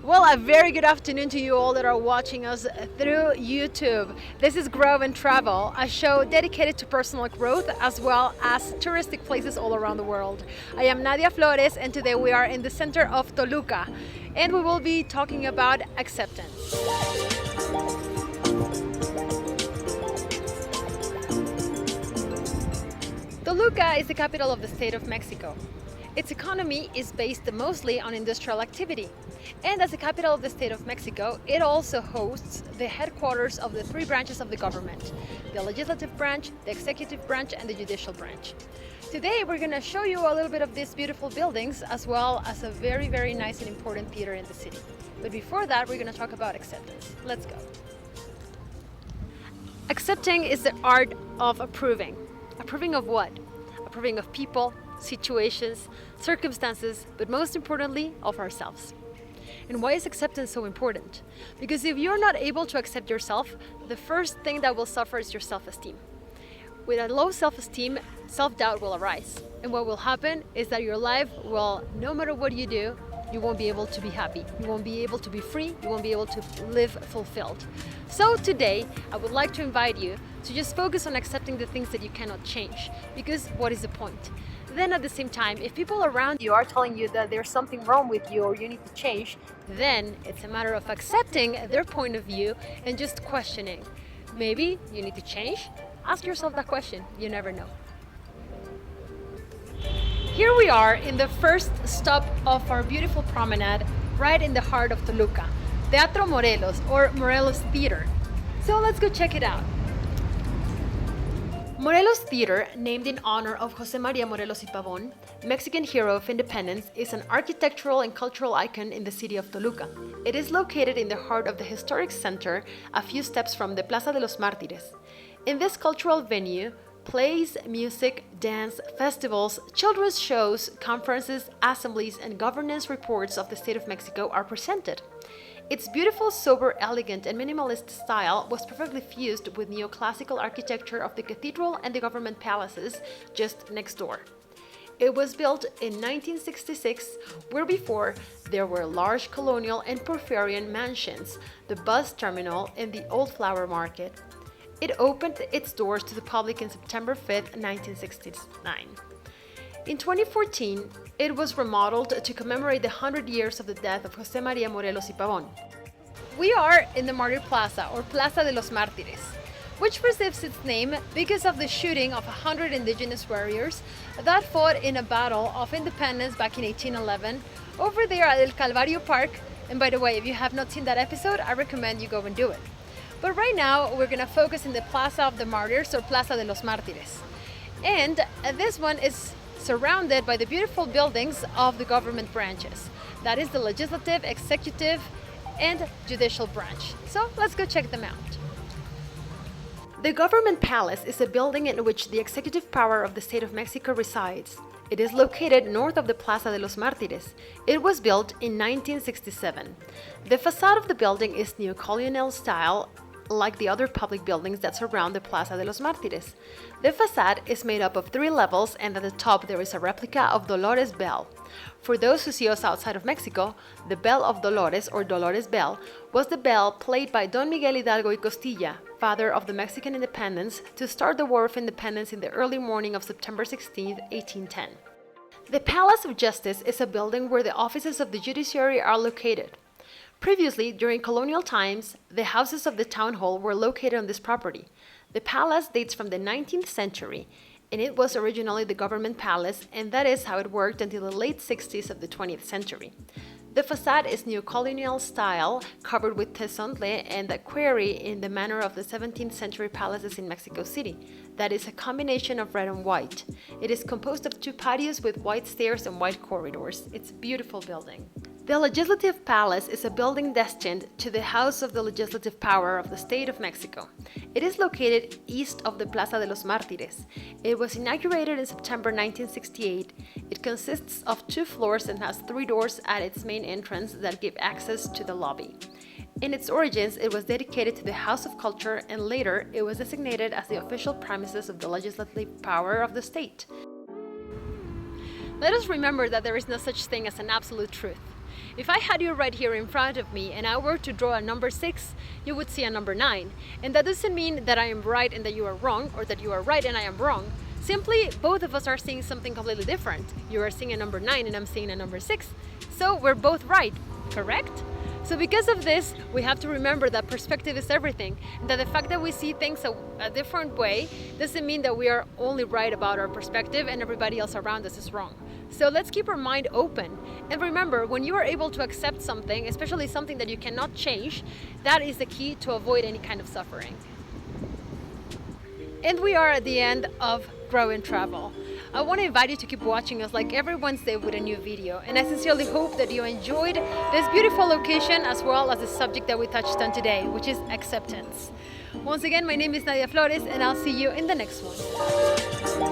Well, a very good afternoon to you all that are watching us through YouTube. This is Grow and Travel, a show dedicated to personal growth as well as touristic places all around the world. I am Nadia Flores, and today we are in the center of Toluca, and we will be talking about acceptance. Toluca is the capital of the state of Mexico. Its economy is based mostly on industrial activity. And as the capital of the state of Mexico, it also hosts the headquarters of the three branches of the government: the legislative branch, the executive branch, and the judicial branch. Today, we're going to show you a little bit of these beautiful buildings, as well as a very, very nice and important theater in the city. But before that, we're going to talk about acceptance. Let's go. Accepting is the art of approving. Approving of what? Approving of people, situations, circumstances, but most importantly, of ourselves. And why is acceptance so important? Because if you're not able to accept yourself, the first thing that will suffer is your self-esteem. With a low self-esteem, self-doubt will arise. And what will happen is that your life will, no matter what you do, you won't be able to be happy. You won't be able to be free. You won't be able to live fulfilled. So today, I would like to invite you to just focus on accepting the things that you cannot change. Because what is the point? Then at the same time, if people around you are telling you that there's something wrong with you or you need to change, then it's a matter of accepting their point of view and just questioning. Maybe you need to change? Ask yourself that question. You never know. Here we are in the first stop of our beautiful promenade, right in the heart of Toluca, Teatro Morelos, or Morelos Theater. So let's go check it out. Morelos Theater, named in honor of Jose Maria Morelos y Pavón, Mexican hero of independence, is an architectural and cultural icon in the city of Toluca. It is located in the heart of the historic center, a few steps from the Plaza de los Mártires. In this cultural venue, plays, music, dance, festivals, children's shows, conferences, assemblies, and governance reports of the state of Mexico are presented. Its beautiful, sober, elegant, and minimalist style was perfectly fused with neoclassical architecture of the cathedral and the government palaces just next door. It was built in 1966, where before there were large colonial and Porfirian mansions, the bus terminal, and the old flower market. It opened its doors to the public in September 5, 1969. In 2014, it was remodeled to commemorate the 100 years of the death of Jose Maria Morelos y Pavón. We are in the Martyr Plaza, or Plaza de los Mártires, which receives its name because of the shooting of 100 indigenous warriors that fought in a battle of independence back in 1811 over there at El Calvario Park. And by the way, if you have not seen that episode, I recommend you go and do it. But right now, we're going to focus in the Plaza of the Martyrs, or Plaza de los Mártires. And this one is surrounded by the beautiful buildings of the government branches. That is the legislative, executive, and judicial branch. So let's go check them out. The government palace is a building in which the executive power of the state of Mexico resides. It is located north of the Plaza de los Mártires. It was built in 1967. The facade of the building is neo-colonial style, like the other public buildings that surround the Plaza de los Mártires. The facade is made up of 3 levels, and at the top there is a replica of Dolores Bell. For those who see us outside of Mexico, the Bell of Dolores, or Dolores Bell, was the bell played by Don Miguel Hidalgo y Costilla, father of the Mexican independence, to start the War of Independence in the early morning of September 16, 1810. The Palace of Justice is a building where the offices of the judiciary are located. Previously, during colonial times, the houses of the town hall were located on this property. The palace dates from the 19th century, and it was originally the government palace, and that is how it worked until the late 60s of the 20th century. The facade is neo-colonial style, covered with tessontle and a quarry in the manner of the 17th century palaces in Mexico City. That is a combination of red and white. It is composed of 2 patios with white stairs and white corridors. It's a beautiful building. The Legislative Palace is a building destined to the House of the Legislative Power of the State of Mexico. It is located east of the Plaza de los Mártires. It was inaugurated in September 1968. It consists of 2 floors and has 3 doors at its main entrance that give access to the lobby. In its origins, it was dedicated to the House of Culture, and later it was designated as the official premises of the legislative power of the state. Let us remember that there is no such thing as an absolute truth. If I had you right here in front of me and I were to draw a number 6, you would see a number 9. And that doesn't mean that I am right and that you are wrong, or that you are right and I am wrong. Simply, both of us are seeing something completely different. You are seeing a number 9 and I'm seeing a number 6. So we're both right, correct? So because of this, we have to remember that perspective is everything, and that the fact that we see things a different way doesn't mean that we are only right about our perspective and everybody else around us is wrong. So let's keep our mind open. And remember, when you are able to accept something, especially something that you cannot change, that is the key to avoid any kind of suffering. And we are at the end of Grow and Travel. I want to invite you to keep watching us like every Wednesday with a new video, and I sincerely hope that you enjoyed this beautiful location as well as the subject that we touched on today, which is acceptance. Once again, my name is Nadia Flores and I'll see you in the next one.